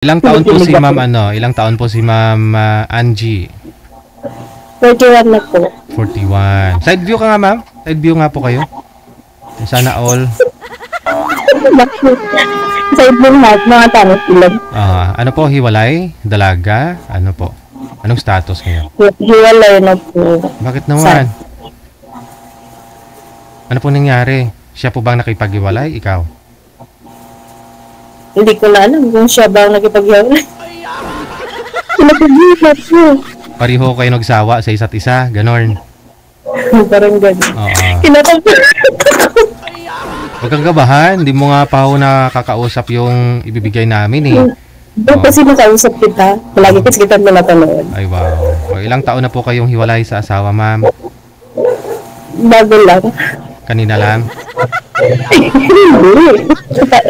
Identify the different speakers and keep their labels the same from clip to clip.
Speaker 1: Ilang taon po si Ma'am Ilang taon po si Ma'am Angie?
Speaker 2: 41 na po.
Speaker 1: 41. Side view ka nga, Ma'am? Side view nga po kayo. Sana all.
Speaker 2: Side view lahat, mga tanong ilan.
Speaker 1: Ano po, hiwalay? Dalaga? Ano po? Anong status ngayon?
Speaker 2: Hiwalay na po.
Speaker 1: Bakit naman? Ano po nangyari? Siya po bang nakipag-hiwalay? Ikaw?
Speaker 2: Hindi ko na alam kung siya ba ang nakipag-hiwalay. Pinapag-hiwalay po.
Speaker 1: Pariho kayo nagsawa sa isa't isa? Ganon?
Speaker 2: Parang gano'n.
Speaker 1: Oo.
Speaker 2: Kinapag-hiwalay.
Speaker 1: Huwag kang kabahan. Hindi mo nga pa ako nakakausap yung ibibigay namin eh.
Speaker 2: Doon kasi nakausap kita. Palagi kasi kita napanood.
Speaker 1: Ay wow. O, ilang taon na po kayong hiwalay sa asawa, Ma'am?
Speaker 2: Bago lang.
Speaker 1: Kanina lang?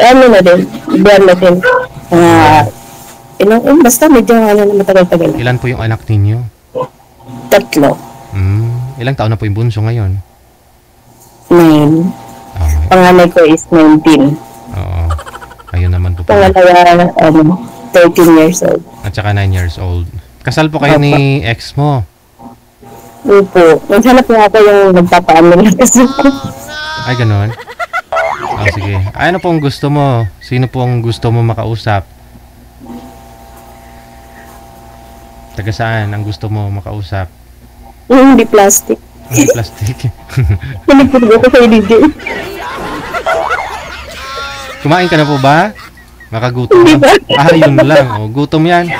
Speaker 2: Ano na din. Buwan na din. Basta medyo matagal-tagal.
Speaker 1: Ilan po yung anak ninyo?
Speaker 2: 3.
Speaker 1: Ilang taon na po yung bunso ngayon?
Speaker 2: 9.
Speaker 1: Okay.
Speaker 2: Panganay ko is 19.
Speaker 1: Oo. Ayun naman po.
Speaker 2: Pangalawa, 13 years old.
Speaker 1: At saka 9 years old. Kasal po kayo ni ex mo?
Speaker 2: Opo. Naghanap nga ako yung nagpapaamin lang kasi.
Speaker 1: Ay, ganon? Sige. Ano pong gusto mo? Sino pong gusto mo makausap? Taga saan ang gusto mo makausap?
Speaker 2: Hindi plastic.
Speaker 1: Ay, plastic.
Speaker 2: Pinipurgo ko sa DJ.
Speaker 1: Kumain ka na po ba? Makagutom
Speaker 2: Hindi
Speaker 1: na?
Speaker 2: ba?
Speaker 1: Yun lang. Gutom yan.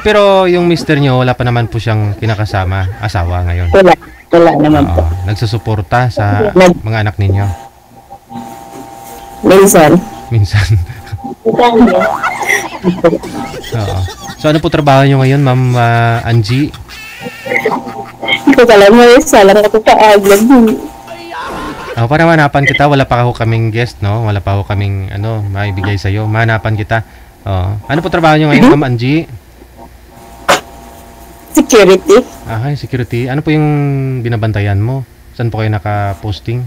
Speaker 1: Pero yung mister nyo, wala pa naman po siyang kinakasama, asawa ngayon.
Speaker 2: Wala naman po.
Speaker 1: Nagsusuporta sa mga anak ninyo?
Speaker 2: Minsan.
Speaker 1: Oo. So ano po trabaho nyo ngayon, Ma'am Angie?
Speaker 2: Hindi ko alam mo, salang ako kaagad.
Speaker 1: Para manapan kita, wala pa ako kaming guest, no? Wala pa ako kaming, maibigay sa'yo. Manapan kita. Ano po trabaho nyo ngayon, Ma'am Angie?
Speaker 2: Security.
Speaker 1: Security. Ano po yung binabantayan mo? Saan po kayo naka-posting?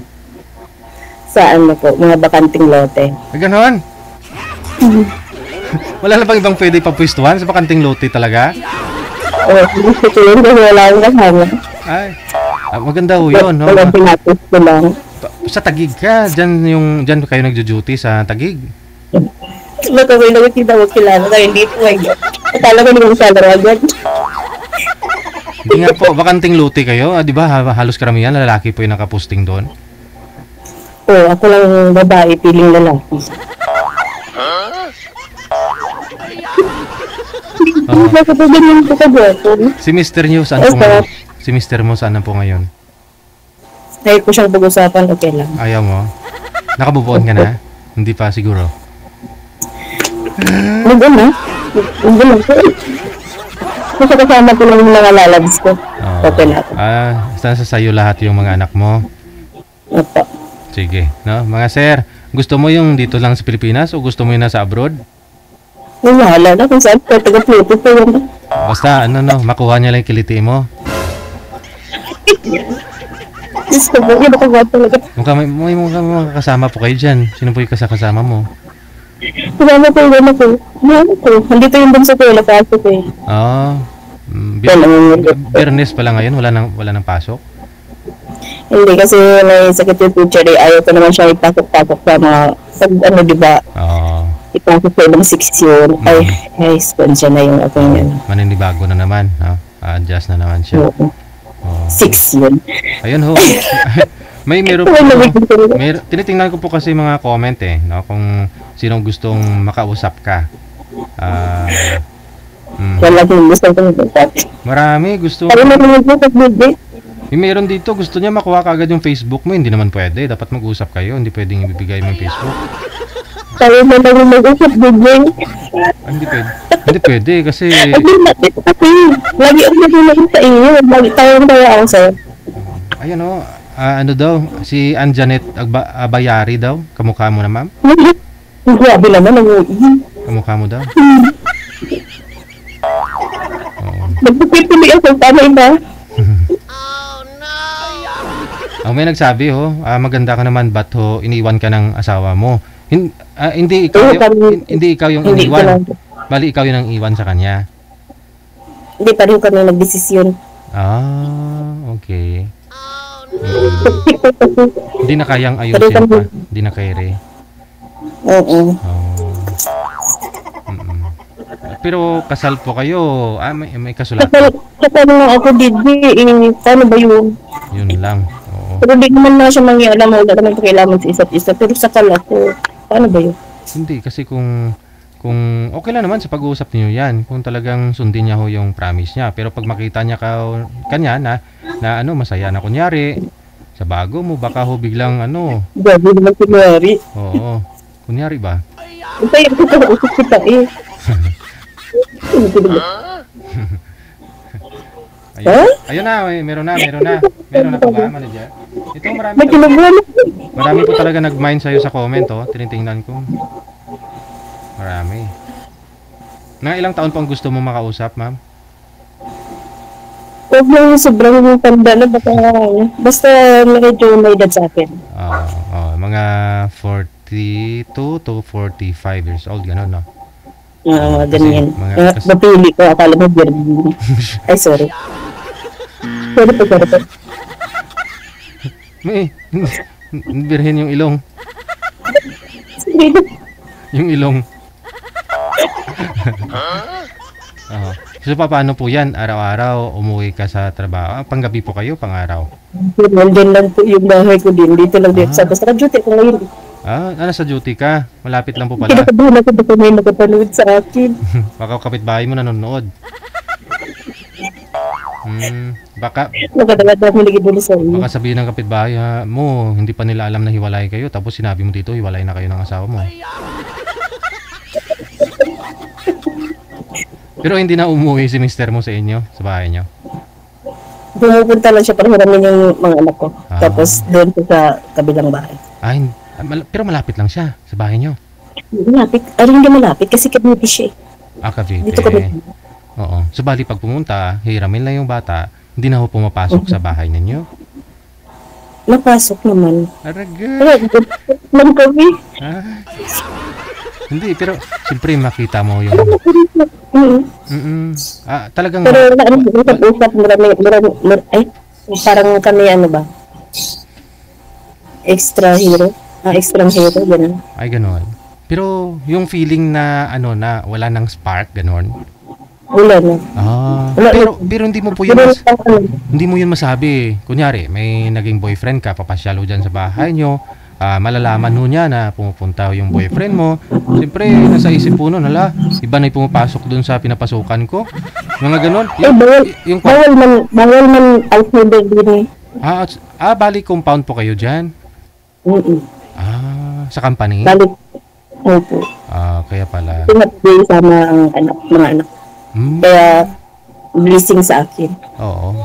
Speaker 2: Saan na po? Mga bakanting lote.
Speaker 1: Ganon? Wala na bang ibang pwede papwistuhan sa bakanting lote talaga?
Speaker 2: Gusto ko yun kasi wala akong kasama.
Speaker 1: Maganda ho yun, no?
Speaker 2: Walang pinatis ko lang.
Speaker 1: Sa Taguig ka, dyan kayo nagjo-duty sa Taguig.
Speaker 2: Matawin lang kita mo kilala na hindi po agad. Akala ko naman sa agad.
Speaker 1: Hindi nga po, bakanting lote kayo. Di ba halos karamihan, lalaki po yung nakaposting doon.
Speaker 2: Ako lang babae, piling lalaki.
Speaker 1: Si Mr. New, saan po ngayon? Si Mr. mo, saan na po ngayon?
Speaker 2: Kahit ko siyang pag-usapan, okay lang.
Speaker 1: Ayaw mo? Nakabubuon ka na? Hindi pa siguro.
Speaker 2: Hindi na. Hindi na. Kasi kasama ko lang yung mga lalabs ko. Okay na.
Speaker 1: Saan sa sayo lahat yung mga anak mo?
Speaker 2: Opo.
Speaker 1: Sige. No? Mga sir, gusto mo yung dito lang sa Pilipinas o gusto mo yung nasa abroad?
Speaker 2: Wala na kung saan po. Taga-Pluto po yun.
Speaker 1: Basta, makuha niya lang yung kiliti mo.
Speaker 2: Gusto mo, yun ako ba talaga.
Speaker 1: May mga kasama po kayo dyan. Sino po yung kasama mo?
Speaker 2: Kasama po yung ano ko. Nandito yung bunso ko, napasok ko eh.
Speaker 1: Biyernes pala ngayon, wala nang pasok?
Speaker 2: Hindi kasi may sakit yung teacher eh. Ayaw ko naman siya ipasok-pasok sa mga, diba? Ipasok sa ibang 6 yun. Ay, sponsor na yung ako yun.
Speaker 1: Maninibago na naman, adjust na naman siya.
Speaker 2: 6 yun.
Speaker 1: Ayun ho. Meron tinitingnan ko po kasi mga comment kung sinong gustong makausap ka.
Speaker 2: Wala kong gusto kong
Speaker 1: marami gusto. Meron dito gusto niya makuha kaagad yung Facebook mo. Hindi naman pwede. Dapat mag-usap kayo. Hindi pwedeng ibibigay mo yung Facebook.
Speaker 2: Tayo mo lang mag-usap, Bigay.
Speaker 1: Hindi pwede kasi
Speaker 2: lagi ako naging sa iyo. Lagi tayong ako sa'yo.
Speaker 1: Ayun o. Ano daw? Si Anjanet Abayari daw? Kamukha mo na, ma'am?
Speaker 2: Grabe naman.
Speaker 1: Kamukha mo daw?
Speaker 2: Nagpipili ako. Tama ba?
Speaker 1: May nagsabi maganda ka naman, ba't iniwan ka ng asawa mo? Hindi ikaw, hindi ikaw yung
Speaker 2: Hindi ko
Speaker 1: iniwan.
Speaker 2: lang.
Speaker 1: Bali, ikaw yung iwan sa kanya.
Speaker 2: Hindi pa rin kami nagdesisyon.
Speaker 1: Okay. Hindi na kayang ayusin
Speaker 2: Pero
Speaker 1: pa. Hindi na kaya.
Speaker 2: Oo.
Speaker 1: Pero kasal po kayo. May kasulatan.
Speaker 2: Kapag nga ako Didi, paano ba yun?
Speaker 1: Yun lang. Oo.
Speaker 2: Pero di naman na siya mangyayala, wala naman pakialaman sa isa't isa. Pero sakal ako, paano ba yun?
Speaker 1: Hindi kasi kung okay lang naman sa pag-uusap niyo yan, kung talagang sundin niya ho yung promise niya, pero pag makita niya kanya na masaya na kunyari sa bago mo, baka ho biglang
Speaker 2: Gabi naman kunyari.
Speaker 1: oo, kunyari ba?
Speaker 2: Ito yung kakausap kita eh.
Speaker 1: Ayun na, meron na po ba, manager? Ito
Speaker 2: May kinubuhan.
Speaker 1: marami po talaga nag-mind sa'yo sa comment, tinitingnan ko. Marami. Na ilang taon pang gusto mo makausap, ma'am?
Speaker 2: Huwag lang sobrang tanda na basta medyo may edad sa akin.
Speaker 1: Mga 42 to 45 years old, gano'n, no?
Speaker 2: Ganyan.
Speaker 1: Kasi
Speaker 2: Napili ko, akala mo Virgin. Ay, sorry. Sorry po.
Speaker 1: May, birhen yung ilong. Yung ilong. So, paano po yan? Araw-araw, umuwi ka sa trabaho. Panggabi po kayo, pang-araw?
Speaker 2: Nandun lang po yung bahay ko din. Dito lang din. Sa duty ko ngayon.
Speaker 1: Nasa duty ka? Malapit lang po pala.
Speaker 2: Kinakabahan ako baka may nakapanood sa akin.
Speaker 1: Baka kapitbahay mo nanonood. Baka
Speaker 2: Nakadala-dami lagi doon sa iyo.
Speaker 1: Baka sabihin ng kapitbahay mo, hindi pa nila alam na hiwalay kayo, tapos sinabi mo dito, hiwalay na kayo ng asawa mo. Pero hindi na umuwi si mister mo sa inyo, sa bahay nyo?
Speaker 2: Pumupunta lang siya para hiramin yung mga anak ko. Tapos doon po sa kabilang bahay.
Speaker 1: Pero malapit lang siya sa bahay nyo?
Speaker 2: Malapit? Hindi malapit kasi Cavite siya eh.
Speaker 1: Cavite.
Speaker 2: Dito Cavite.
Speaker 1: Oo. So bali pag pumunta, hiramin lang yung bata, hindi na ho pumapasok sa bahay ninyo?
Speaker 2: Napasok naman.
Speaker 1: Araga!
Speaker 2: Lang kami.
Speaker 1: Hindi, pero siyempre makita mo yung... Talagang...
Speaker 2: Pero usap-usap, parang kami ba? Extra hero? Extra hero, gano'n.
Speaker 1: Ay, gano'n. Pero yung feeling na na wala nang spark, gano'n.
Speaker 2: Wala na.
Speaker 1: Pero hindi mo po yun hindi mo yun masabi. Kunyari, may naging boyfriend ka, papasyalo dyan sa bahay nyo, malalaman ho niya na pumupunta yung boyfriend mo. Siyempre, nasa isip po nun, iba na yung pumapasok dun sa pinapasukan ko. Mga gano'n.
Speaker 2: Bawal man outsider din eh.
Speaker 1: Bali compound po kayo dyan? Sa company?
Speaker 2: Bali, opo.
Speaker 1: Kaya pala.
Speaker 2: Pinapagay sama ang mga anak. Kaya, blessing sa akin.
Speaker 1: Oo.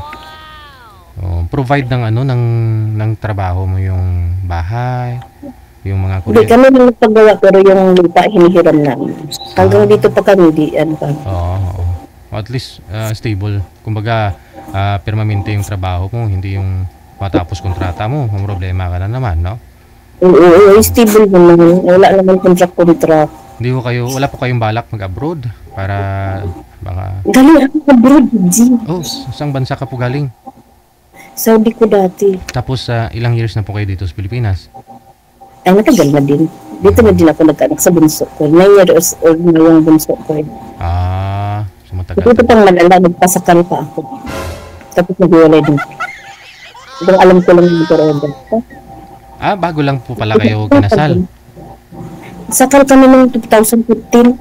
Speaker 1: Provide ng trabaho mo yung bahay, yung mga
Speaker 2: kuryente. Hindi kami nang nagpagawa pero yung lupa hinihiram namin. Hanggang dito pa kami,
Speaker 1: Oo. At least stable. Kumbaga, permanente yung trabaho mo, hindi yung matapos kontrata mo, may problema ka na naman, no?
Speaker 2: Oo, stable naman. Wala naman contract.
Speaker 1: Wala po kayong balak mag-abroad para baka...
Speaker 2: Galing ako abroad, G.
Speaker 1: Saan bansa ka po galing?
Speaker 2: Saudi ko dati.
Speaker 1: Tapos ilang years na po kayo dito sa Pilipinas?
Speaker 2: Ay, matagal na din. Dito na din ako nagkaanak sa bunso ko. 9 years old na yung bunso ko.
Speaker 1: So matagal.
Speaker 2: Ito pang malala, nagpasakal pa ako. Tapos nag-iwalay din. Kung alam ko lang yung poroga.
Speaker 1: Bago lang po pala kayo kinasal?
Speaker 2: Sakal kami noong 2015.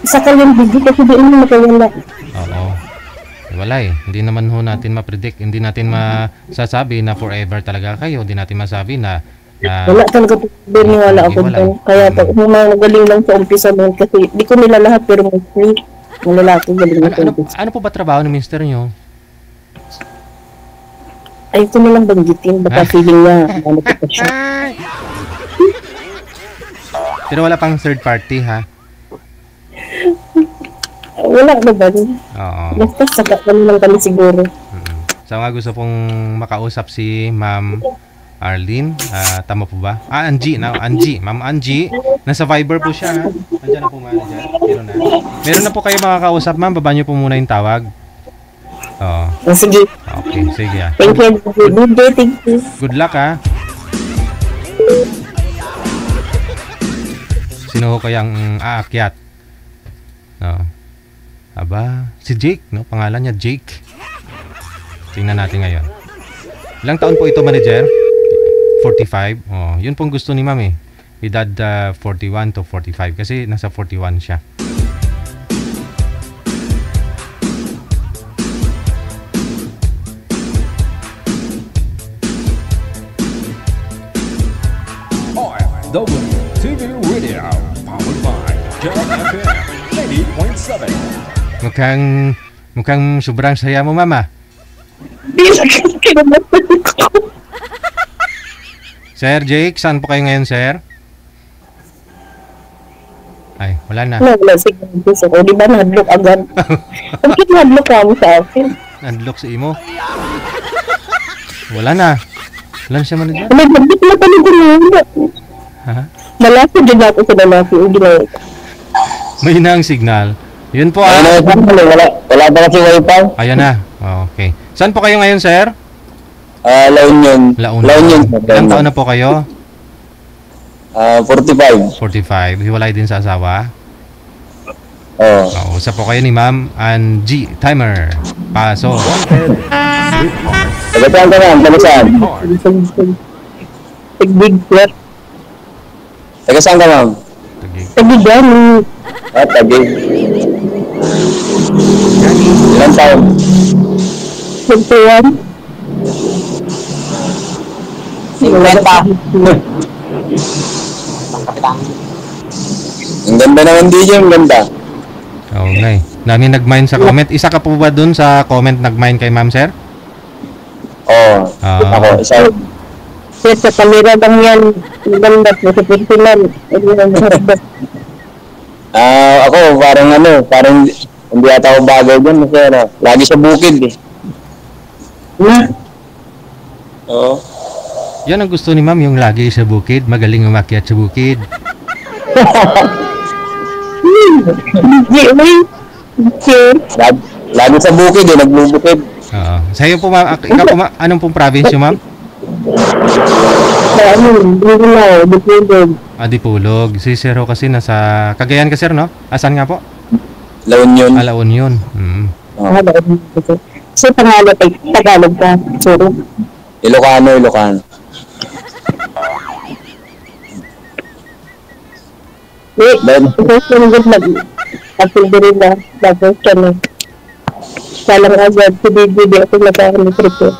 Speaker 1: Sakal
Speaker 2: yung bigay kasi doon yung makawala.
Speaker 1: Oo. Wala Hindi naman ho natin ma-predict. Hindi natin masasabi na forever talaga kayo. Hindi natin masabi na
Speaker 2: wala talaga po. Wala ako doon. Kaya yung mga nagaling lang sa umpisa noon kasi di ko nila lahat pero mostly mga lalaki galing na
Speaker 1: ano po ba trabaho ng mister nyo?
Speaker 2: Ay, ko nilang banggitin. Baka feeling niya ano ko pa siya.
Speaker 1: Pero wala pang third party, ha?
Speaker 2: Wala na ba?
Speaker 1: Oo.
Speaker 2: Basta saka kami lang kami siguro.
Speaker 1: So nga gusto pong makausap si Ma'am Arlene, tama po ba? Angie, Angie. Ma'am Angie, nasa Viber po siya. Andiyan na po manager. Meron na po kayo makakausap, ma'am. Baba niyo po muna yung tawag.
Speaker 2: Sige.
Speaker 1: Okay, sige.
Speaker 2: Thank you. Good day, thank you.
Speaker 1: Good luck, ha. Sino ho kayang aakyat? Aba, si Jake, no? Pangalan niya Jake. Tingnan natin ngayon. Ilang taon po ito, manager? 45. Yun pong gusto ni ma'am eh. Edad 41 to 45 kasi nasa 41 siya.
Speaker 3: TV Radio, powered by Jack FM 80.7.
Speaker 1: Mukhang sobrang saya mo, mama. Sir Jake, saan po kayo ngayon, sir? Ay, wala na.
Speaker 2: Wala, sige. Gusto ko, di ba nadlock agad? Bakit nadlock ka mo sa akin?
Speaker 1: Nadlock sa imo? Wala na. Wala na siya man dyan?
Speaker 2: Nadlock na talaga na.
Speaker 1: Ha?
Speaker 2: Malapit din ako sa lalaki.
Speaker 1: May na ang signal. Yun po,
Speaker 2: wala ba kasi wifi?
Speaker 1: Ayan na. Okay. Saan po kayo ngayon, sir?
Speaker 2: La Union.
Speaker 1: La Union. Ilang taon na po kayo?
Speaker 2: 45.
Speaker 1: 45. Hiwalay din sa asawa?
Speaker 2: Oo.
Speaker 1: Usap po kayo ni Ma'am Angie. Timer. Paso.
Speaker 2: Tagasaan ka ma'am, tagasaan. Tagbig, sir. Tagasaan ka ma'am? Tagbig yan. Tagbig. Ilang taon? 21. Ang ganda naman DJ, ang ganda.
Speaker 1: Oo nga eh. Dami nag-mine sa comment. Isa ka po ba dun sa comment nag-mine kay ma'am, sir?
Speaker 2: Oo. Ako, isa. Sir, sa kamera bang yan? Ang ganda po sa personal. Ako, parang hindi ata ako bagay dyan. Sir, lagi sa bukid eh. Oo.
Speaker 1: Yan ang gusto ni ma'am, yung lagi sa bukid, magaling umakyat sa bukid.
Speaker 2: Lagi sa bukid eh, nagbubukid.
Speaker 1: Oo. Sa'yo po ma'am, ikaw po ma'am, anong pong province nyo ma'am?
Speaker 2: Dipulog.
Speaker 1: Dipulog. Si Sir ho kasi nasa Cagayan ka sir, no? Asan nga po?
Speaker 2: La Union.
Speaker 1: La Union.
Speaker 2: La Union. So, pangalan ay Tagalog ka. Sorry. Ilocano. Wait, first one good nag-apil na. Tapos kami. Salang agad, hindi ako nagkakalit-prepare.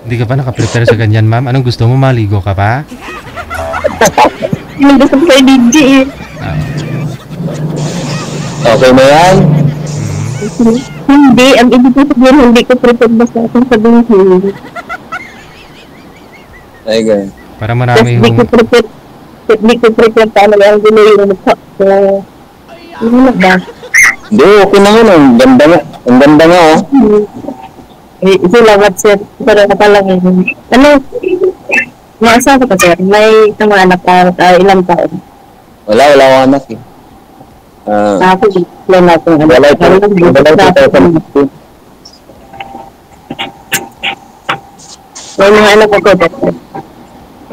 Speaker 1: Hindi ka pa nakaprepare sa ganyan, ma'am? Anong gusto mo? Maligo ka pa?
Speaker 2: Hindi gusto ko kay DJ eh. Okay na yan? Hindi, ang ibig ko sabihin, hindi ko prepare basta akong sabihin. Ay, ganyan.
Speaker 1: Para marami yung...
Speaker 2: Hindi ko prepare paano ang gulo yung mukha ko. Ano ba? Hindi, okay naman. Ang ganda nga, oh. Salamat, sir. Pero ka lang yun. Ano? Maasawa ka, sir? May mga anak ka, ilang taon? Wala akong anak eh. Ako, lang natin. Wala ito. May mga anak ko, sir.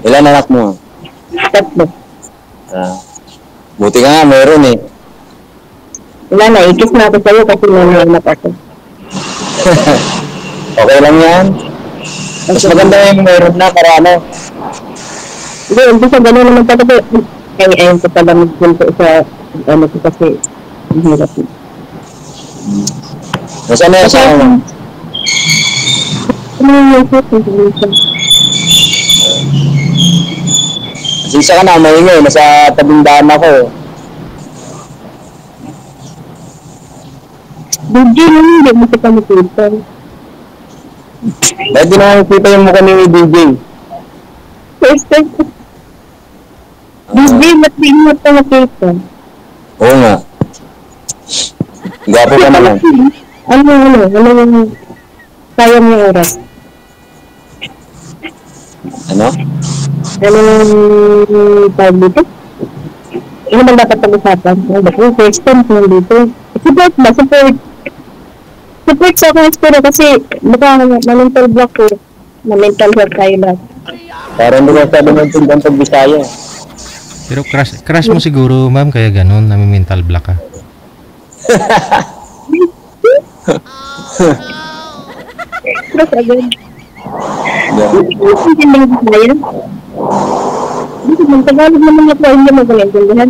Speaker 2: Ilan anak mo? Tatlo. Buti ka nga, meron eh. Wala na, ikis na ako sa'yo kasi may anak ako. Okay lang yan. Mas maganda yung meron na para ano. Hindi sa gano'n naman talaga. Ayun ko pala magpunto sa ano ko kasi hirap. Nasaan na yung sa ano? Ano yung sa Sisa ka na, maingay. Nasa tabing daan ako. DJ naman, hindi mo kita makita. Bakit di naman makita yung mukha ni DJ? First time. DJ, ba't di mo ito makita? Oo nga. Gwapo ka naman. Ano yung sayang yung oras? Ano? Anong tawag dito? Ano man dapat pag-usapan? Ano first time ko dito? Support ba? Support. Support sa akong experience kasi baka na-mental block ko. Na-mental health tayo lahat. Parang hindi ka sabi ng tindang pag-Bisaya.
Speaker 1: Pero crush mo siguro, ma'am, kaya ganun, nami-mental block ka.
Speaker 2: Crush agad. Hindi naman Bisaya. Hindi naman Tagalog naman ako hindi mo kanya-intindihan.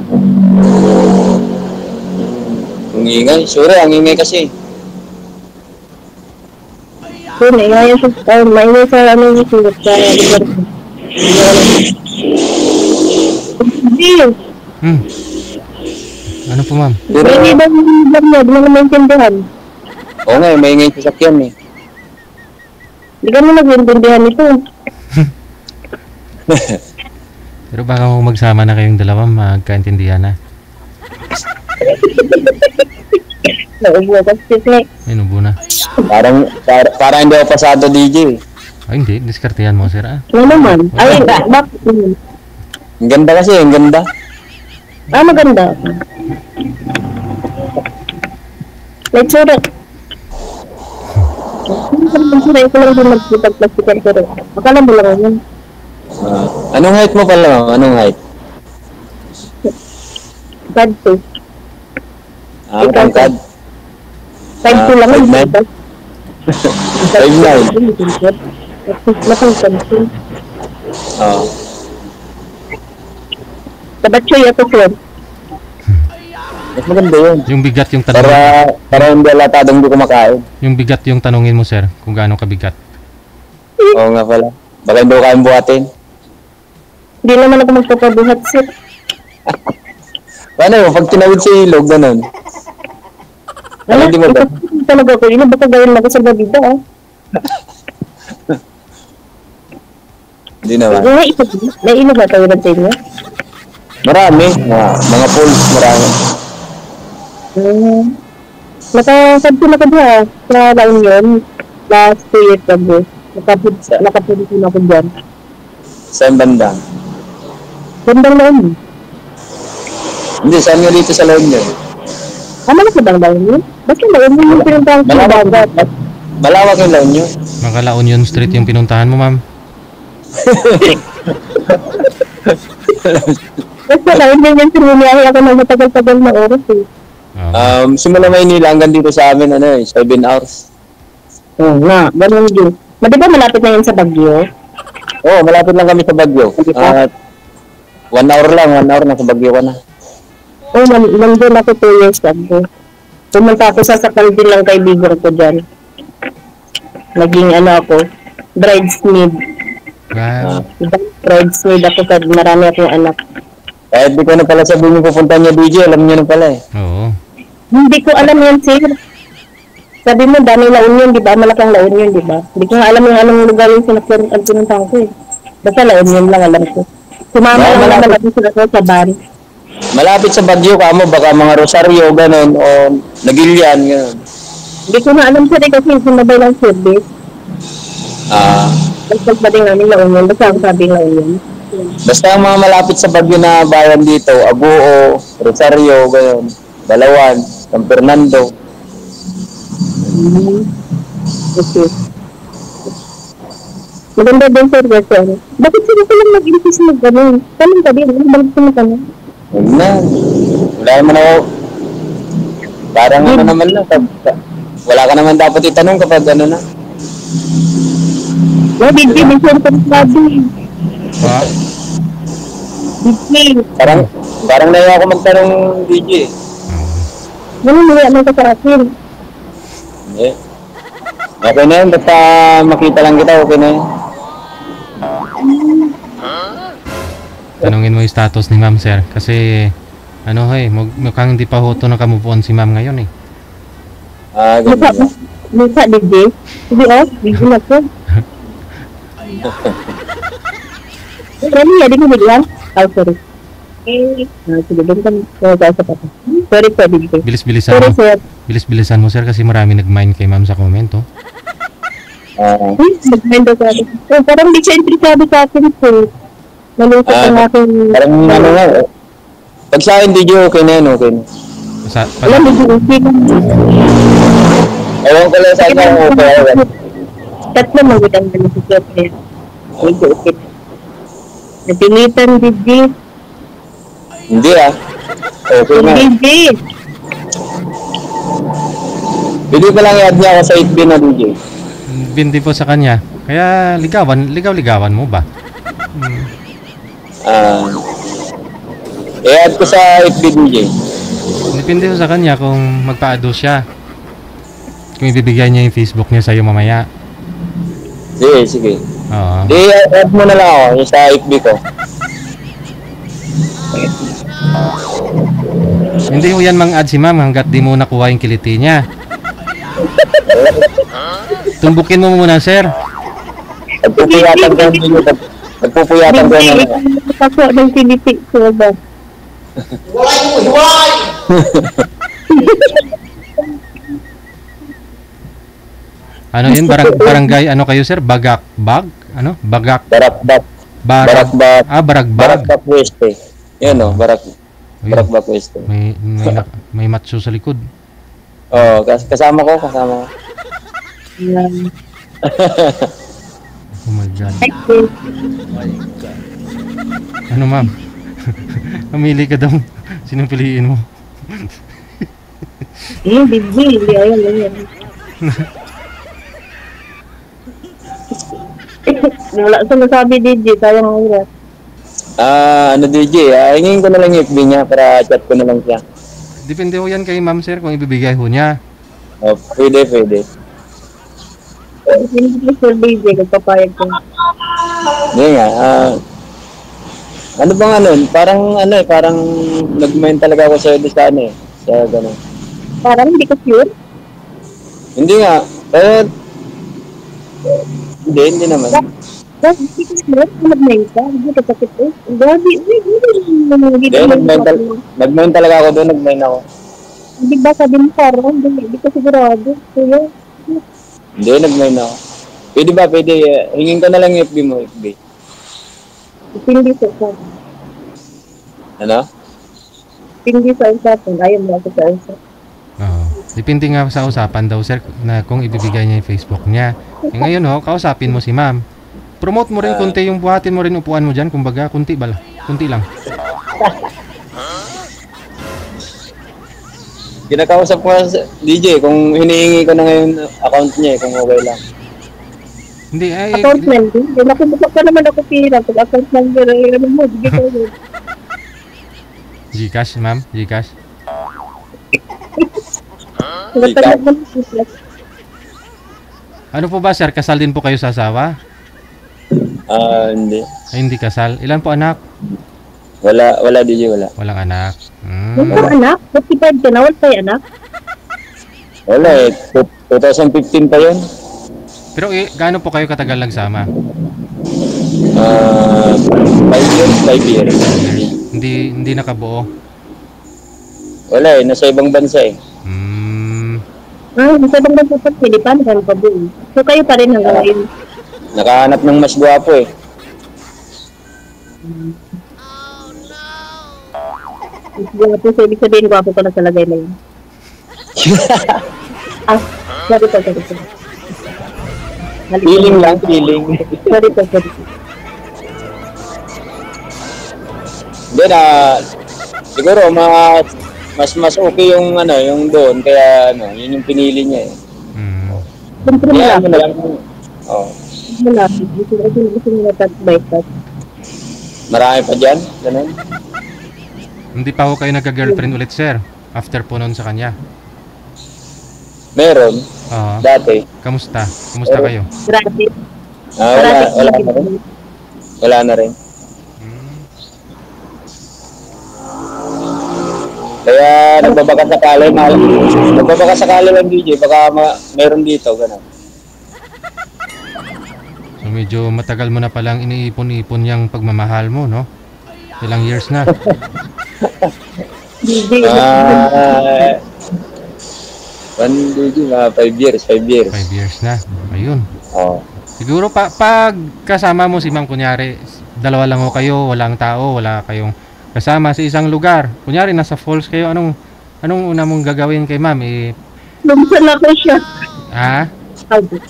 Speaker 2: Ang ingay. Sure, ang ingay kasi. So, maingay sa ano yung sulat sa lugar ko. Hindi.
Speaker 1: Ano po, ma'am?
Speaker 2: May ibang lugar niya, di mo na maintindihan. Oo nga, maingay sa sakyan eh. Hindi ka mo nag-intindihan ito.
Speaker 1: Pero baka kung magsama na kayong dalawa, magkaintindihan na.
Speaker 2: Naubo kasi snake.
Speaker 1: Ay, nubo na.
Speaker 2: Parang hindi ako pasado, DJ.
Speaker 1: Ay, hindi. Diskartehan mo, sir, ah.
Speaker 2: Ano naman? Ay, bakit? Ang ganda kasi, ang ganda. Ah, maganda. May surat. Ito lang din magpipag-plastikan pero akala mo lang yun. Anong height mo pala? Anong height? 5'2". Tangkad? 5'2 lang yun. 5'9". Matangkad ko. Oo. Kabatsoy ako, sir. Mas maganda yun.
Speaker 1: Yung bigat yung tanongin.
Speaker 2: Para hindi alatadong di kumakain.
Speaker 1: Yung bigat yung tanongin mo, sir, kung gaano kabigat.
Speaker 2: Oo nga pala. Baka hindi ko kayang buhatin. Hindi naman ako magpapabuhat, sir. Paano? Pag tinawid sa ilog, ganun. Ano, hindi mo ba? Talaga ko. Ino ba gawin ako sa babida, ah? Hindi naman. May ilog na tawiran sa inyo? Marami. Mga pools, marami. Nakasabto na ko ba sa La Union last 2 years ago. Nakapulitin ako dyan. Saan banda? Bandang La Union. Hindi, saan nga dito sa La Union? Malaki bang La Union? Basta La Union yung pinuntahan ko. Malawak yung La Union.
Speaker 1: Mga La Union Street yung pinuntahan mo, ma'am.
Speaker 2: Basta La Union yung sinumiyahe ako ng matagal-tagal na oras eh. Simula Maynila hanggang dito sa amin, 7 hours. Oo nga, ganun din. Di ba malapit na yun sa Baguio? Oo, malapit lang kami sa Baguio. 1 hour lang, 1 hour na sa Baguio ka na. Oo, nandun ako 2 years ago. Pumunta ako sa sakal din lang kaibigan ko dyan. Naging ako, bridesmaid.
Speaker 1: Wow.
Speaker 2: Bridesmaid ako sa marami akong anak. Di ko na pala sabihin yung pupunta niya, DJ, alam niyo na pala eh.
Speaker 1: Oo.
Speaker 2: Hindi ko alam yan, sir. Sabi mo, dami La Union, di ba? Malakang La Union, di ba? Hindi ko nga alam yung anong lugar yung pinuntahan ko eh. Basta La Union lang alam ko. Sumama lang naman natin sila ko sa bar. Malapit sa Baguio ka mo, baka mga Rosario, gano'n, o Nagilian, gano'n. Hindi ko na alam, sir, kasi sumabay lang service. Basta pati namin La Union, basta ang sabi La Union. Basta ang mga malapit sa Baguio na bayan dito, Abuo, Rosario, gano'n, Balawan, San Fernando. Okay. Maganda din sir, sir. Bakit sila ko lang nag-impis mo gano'n? Tanong ka din, bakit sila gano'n? Wala naman ako. Parang ano naman lang. Wala ka naman dapat itanong kapag ano na. DJ, may sir ko sabi.
Speaker 1: Ha?
Speaker 2: DJ. Parang naiya ako magtanong DJ. Ganun nila naman ka sa akin. Hindi. Okay na yun, basta makita lang kita, okay na yun.
Speaker 1: Tanungin mo yung status ni ma'am, sir. Kasi, mukhang hindi pa hoto nakamove on si ma'am ngayon eh.
Speaker 2: Ganun. Mukha, DJ? Hindi DJ na po. Ano yan, di mo bigyan? Sorry. Sige, doon ka sa papa. Sorry,
Speaker 1: Bilis-bilisan mo. Bilis-bilisan mo, sir, kasi marami nag-mine kay ma'am sa comment, oh.
Speaker 2: Nag-mind ako. Parang di siya interesado sa akin po. Nalusot ang aking...
Speaker 4: Parang ano nga. Pag sa akin, DJ, okay na yan, okay na.
Speaker 2: Alam mo, okay lang.
Speaker 4: Ewan ko lang sa akin, okay.
Speaker 2: Tatlo magandang nalusot niya. Okay. Natilitan, DJ.
Speaker 4: Hindi okay na.
Speaker 2: DJ.
Speaker 4: Pwede pa lang i-add niya ako sa 8B na DJ.
Speaker 1: Bindi po sa kanya. Kaya ligaw-ligawan mo ba?
Speaker 4: I-add ko sa 8B DJ.
Speaker 1: Depende po sa kanya kung magpa-ado siya. Kung ibibigay niya yung Facebook niya sa'yo mamaya.
Speaker 4: Sige.
Speaker 1: Oo.
Speaker 4: Di, add mo na lang ako yung sa 8B ko.
Speaker 1: Hindi mo yan mang-add si ma'am hanggat di mo nakuha yung kiliti niya. Tumbukin mo muna, sir.
Speaker 4: Nagpupuyatan ko yung nagpupuyatan ko na lang.
Speaker 2: Ako ng kiliti ko ba?
Speaker 5: Why?
Speaker 1: Ano yun? Barangay, ano kayo, sir? Bagakbag? Ano?
Speaker 4: Barakbak.
Speaker 1: Baragbag.
Speaker 4: Barakbak West eh. Yan o, Barakbak West eh.
Speaker 1: May matso sa likod.
Speaker 4: Oo, kasama ko.
Speaker 1: Oh my God. Ano, ma'am? Mamili ka daw. Sinong piliin mo?
Speaker 2: Hindi. Ayan. Wala sa nasabi, DJ. Sayang ang oras.
Speaker 4: DJ, hingin ko na lang yung FB niya para chat ko na lang siya.
Speaker 1: Depende ho yan kay ma'am, sir, kung ibibigay ho niya.
Speaker 4: Pwede.
Speaker 2: Hindi ko sure, DJ. Nagpapayag ko.
Speaker 4: Hindi nga, ano bang parang nag-mind talaga ako sa'yo sa sa gano'n.
Speaker 2: Parang hindi ko sure.
Speaker 4: Hindi nga, hindi naman.
Speaker 2: Hindi ko sure. Nag-mind ka. Hindi ka sakit eh. Grabe.
Speaker 4: Nag-mind talaga ako doon, nag-mind ako.
Speaker 2: Hindi ba sabi mo parang hindi ko sigurado. Kuya.
Speaker 4: Hindi, nag-mind ako. Pwede, hingin ko na lang yung FB mo, FB.
Speaker 2: Hindi sa
Speaker 4: Ano?
Speaker 2: Hindi sa usapan. Ayaw mo ako sa usapan.
Speaker 1: Oo. Depende nga sa usapan daw, sir, na kung ibibigay niya yung Facebook niya. Ngayon ho, kausapin mo si ma'am. Promote mo rin kunti yung buhatin mo rin upuan mo dyan. Kumbaga, kunti lang.
Speaker 4: Kinakausap ko sa DJ kung hinihingi ko na ngayon account niya kung okay lang.
Speaker 1: Hindi,
Speaker 2: Account number? Nakubukak pa naman ako pira. Pag account number, ano mo, hindi ko yun.
Speaker 1: Gcash, ma'am? Gcash? Ano po ba, sir? Kasal din po kayo sa asawa?
Speaker 4: Hindi.
Speaker 1: Ay, hindi kasal. Ilan po anak?
Speaker 4: Wala DJ, wala.
Speaker 1: Walang anak.
Speaker 2: Wala anak? 45 ka na, wala tayo anak?
Speaker 4: Wala 2015 pa yun.
Speaker 1: Pero gaano po kayo katagal nagsama?
Speaker 4: 5 years.
Speaker 1: Hindi nakabuo?
Speaker 4: Wala nasa ibang bansa eh.
Speaker 2: Nasa ibang bansa sa Pilipan, kan pa doon. So kayo pa rin hanggang ngayon?
Speaker 4: Nakahanap ng mas gwapo eh.
Speaker 2: Gwapo, so ibig sabihin gwapo ko na sa lagay na yun. Sorry po.
Speaker 4: Feeling lang.
Speaker 2: Sorry po.
Speaker 4: Hindi siguro mas okay yung yung doon kaya yun yung pinili niya eh.
Speaker 2: Siyempre
Speaker 4: Kaya
Speaker 2: malapit.
Speaker 4: lang.
Speaker 2: Malapit. Gusto nila touch by touch.
Speaker 4: Marami pa dyan, ganun.
Speaker 1: Hindi pa ho kayo nagka-girlfriend ulit, sir? After po noon sa kanya?
Speaker 4: Meron,
Speaker 1: Oo.
Speaker 4: dati.
Speaker 1: Kamusta kayo?
Speaker 2: Grabe.
Speaker 4: Wala na rin. Kaya nagbabaka sakali lang DJ, baka meron dito, gano'n.
Speaker 1: So medyo matagal mo na palang iniipon-ipon yung pagmamahal mo, no? Ilang years na?
Speaker 2: DJ.
Speaker 4: 5 years.
Speaker 1: 5 years na. Ayun.
Speaker 4: Oo.
Speaker 1: Siguro pag kasama mo si ma'am, kunyari, dalawa lang ho kayo, walang tao, wala kayong kasama sa isang lugar. Kunyari, nasa falls kayo, anong una mong gagawin kay ma'am?
Speaker 2: Lumsan ako siya.
Speaker 1: Ha?
Speaker 2: Sabi.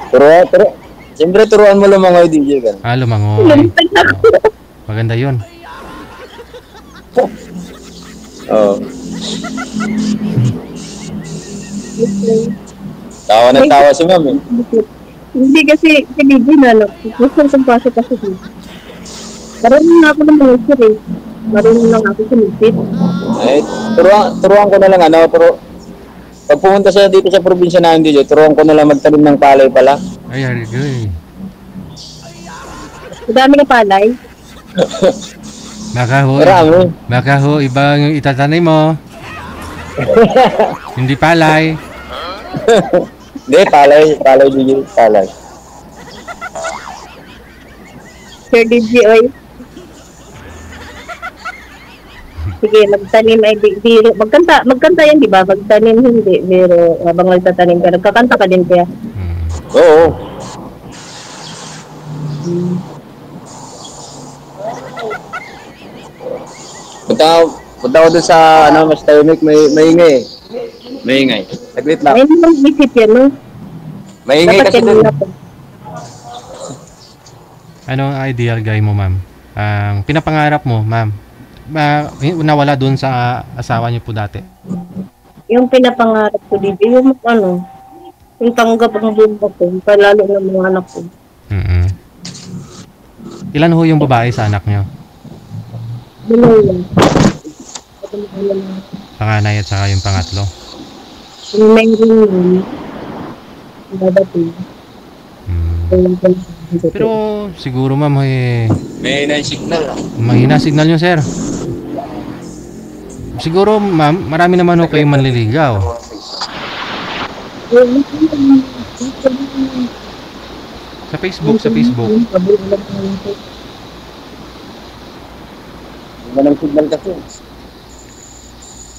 Speaker 4: Turo. Siyempre, turuan mo lumangoy, DJ ka.
Speaker 1: Lumangoy.
Speaker 2: Lumsan ako.
Speaker 1: Maganda yun.
Speaker 4: Oo. Tawa ng tawa si ma'am eh.
Speaker 2: Hindi kasi pinigil na lang. Gusto kong pasok dito. Marunong na ako ng mga sir eh. Marunong lang ako sumipit.
Speaker 4: Eh, turuan ko na lang pag pumunta siya dito sa probinsya na hindi, turuan ko na lang magtanim ng palay pala.
Speaker 1: Ay, good.
Speaker 2: Madami na palay.
Speaker 4: Marami.
Speaker 1: Baka ho, ibang itatanim mo. Hindi palay.
Speaker 4: Hindi, palay DJ, palay.
Speaker 2: Sir DJ, oy. Sige, magtanim ay biro. Magkanta yan, di ba? Magtanim hindi, pero habang nagtatanim ka, nagkakanta ka din kaya.
Speaker 4: Oo. Punta ko doon sa mas tahimik, maingay. Maingay. Saglit lang.
Speaker 2: Ay, hindi lang isip yan, no?
Speaker 4: Maingay
Speaker 2: Dapat
Speaker 4: kasi
Speaker 2: yan
Speaker 4: doon.
Speaker 2: lang.
Speaker 1: Anong ideal guy mo, ma'am? Ang pinapangarap mo, ma'am, nawala dun sa asawa niyo po dati.
Speaker 2: Yung pinapangarap ko dito, yung yung tanggap ang buong ko, palalo ng mga anak ko.
Speaker 1: Ilan ho yung babae sa anak niyo?
Speaker 2: Dalawa yan.
Speaker 1: Panganay at saka yung pangatlo.
Speaker 2: Yung mayroon yun, dadating.
Speaker 1: Pero siguro ma'am,
Speaker 4: May signal.
Speaker 1: mahina signal niyo, sir. Siguro ma'am, marami naman ho kayong manliligaw. Sa Facebook.
Speaker 4: Wala ng signal kasi.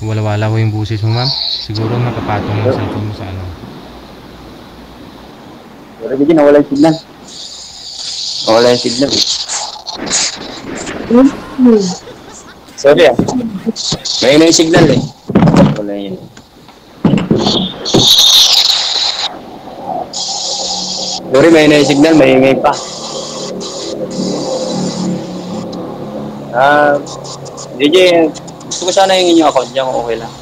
Speaker 1: Wala ho yung busis mo, ma'am. Siguro nakapatong yung cellphone mo sa ano.
Speaker 4: Pero hindi nawala yung signal. Nawala yung signal. Sorry ah. May yung signal eh. Wala yun. Sorry, may yung signal, may ingay pa. DJ, gusto ko sana yung inyong account niya, okay lang.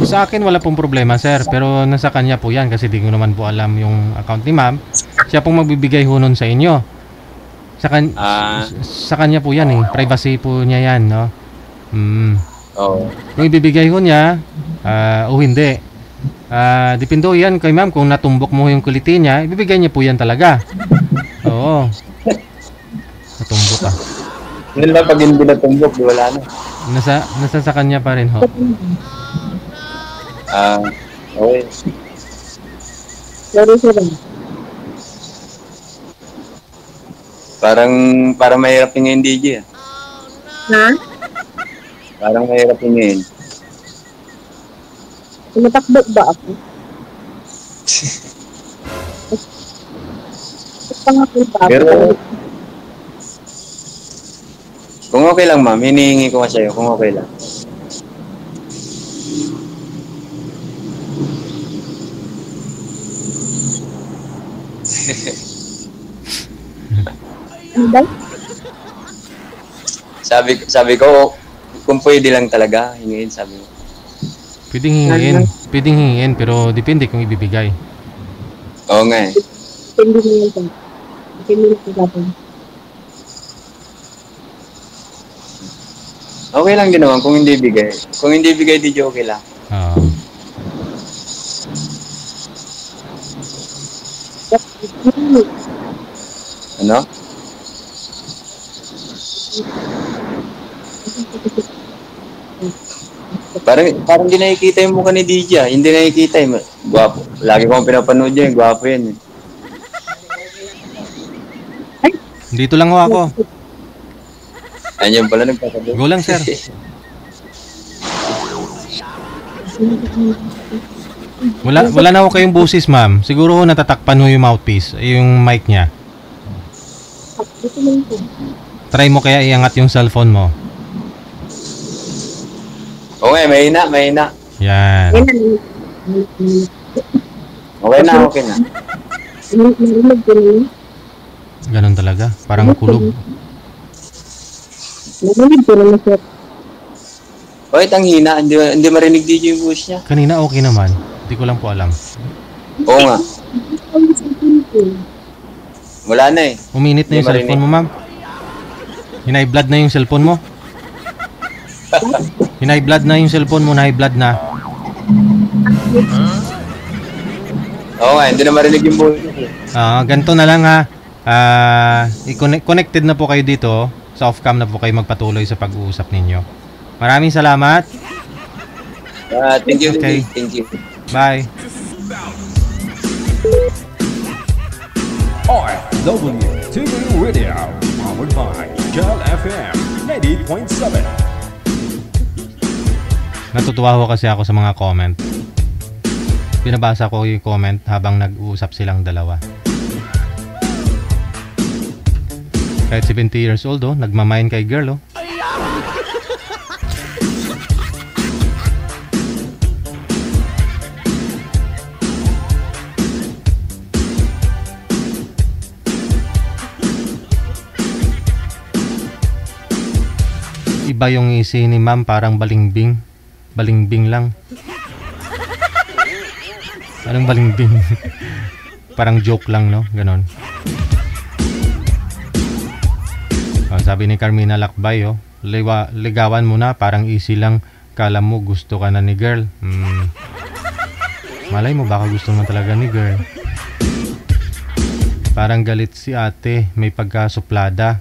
Speaker 1: Sa akin wala pong problema, sir, pero nasa kanya po yan kasi di ko naman po alam yung account ni ma'am. Siya pong magbibigay ho nun sa inyo. Sa kanya po yan eh, privacy po niya yan, no?
Speaker 4: Oo.
Speaker 1: Kung ibibigay ho niya o hindi, depende ho yan kay ma'am. Kung natumbok mo yung kulitin niya, ibibigay niya po yan talaga. Oo. Natumbok ah.
Speaker 4: Yun lang pag hindi natumbok, di wala na.
Speaker 1: Nasa sa kanya pa rin ho.
Speaker 4: Okay.
Speaker 2: Sorry, sir.
Speaker 4: Parang mahirap hingin DJ ah.
Speaker 2: Ha?
Speaker 4: Parang mahirap hingin.
Speaker 2: Tumatakbo ba ako?
Speaker 4: Pero kung okay lang ma'am, hinihingi ko nga sa'yo kung okay lang. Sabi ko kung pwede lang talaga hingin, sabi ko.
Speaker 1: Pwedeng hingin pero depende kung ibibigay.
Speaker 4: Oo nga eh.
Speaker 2: Depende mo yan. Depende mo sa akin.
Speaker 4: Okay lang din naman kung hindi bigay. Kung hindi bigay, di okay lang.
Speaker 1: Oo.
Speaker 4: Ano? Parang hindi nakikita yung mukha ni DJ ah. Hindi nakikita eh. Gwapo. Lagi ko pinapanood yan. Gwapo yan eh.
Speaker 1: Dito lang ho ako.
Speaker 4: Andiyan pala nagpasabi.
Speaker 1: Go lang, sir. Wala na ako kayong busis, ma'am. Siguro natatakpan mo yung mouthpiece, yung mic niya. Try mo kaya iangat yung cellphone mo.
Speaker 4: Okay, mahina.
Speaker 1: Yan.
Speaker 4: Okay na.
Speaker 1: Ganun talaga. Parang kulog.
Speaker 4: Bakit ang hina? Hindi marinig DJ yung voice niya.
Speaker 1: Kanina okay naman. Hindi ko lang po alam.
Speaker 4: Oo nga. Wala na eh.
Speaker 1: Uminit na yung cellphone mo, ma'am. Hinay blood na yung cellphone mo. Hinay blood na yung cellphone mo. High blood na.
Speaker 4: Oo nga, hindi na marinig yung voice niya.
Speaker 1: Ganito na lang ha. Connected na po kayo dito. Sa off-cam na po kayo magpatuloy sa pag-uusap ninyo. Maraming salamat.
Speaker 4: Thank you.
Speaker 1: Okay.
Speaker 4: Thank you.
Speaker 1: Bye.
Speaker 3: RW TV Radio, powered by Jal FM 90.7.
Speaker 1: Natutuwa ko kasi ako sa mga comment. Pinabasa ko yung comment habang nag-uusap silang dalawa. Kahit 70 years old, nagmamain kay girl, Iba yung isi ni ma'am, parang balimbing. Balimbing lang. Anong balimbing? Parang joke lang, no? Ganon. Sabi ni Carmina Lakbay, ligawan mo na, parang easy lang. Kala mo gusto ka na ni girl. Malay mo, baka gusto mo talaga ni girl. Parang galit si ate, may pagkasuplada.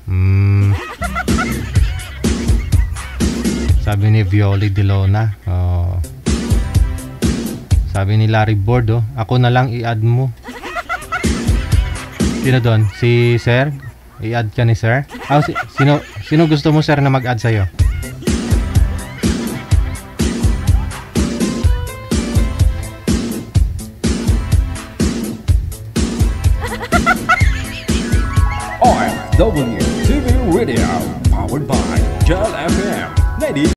Speaker 1: Sabi ni Violi Delona. Sabi ni Larry Board, ako na lang i-add mo. Sino doon? Si Sir? I-add ka ni Sir? Sino gusto mo, Sir, na mag-add sa'yo?
Speaker 3: RW TV Radio, powered by Jal FM 90.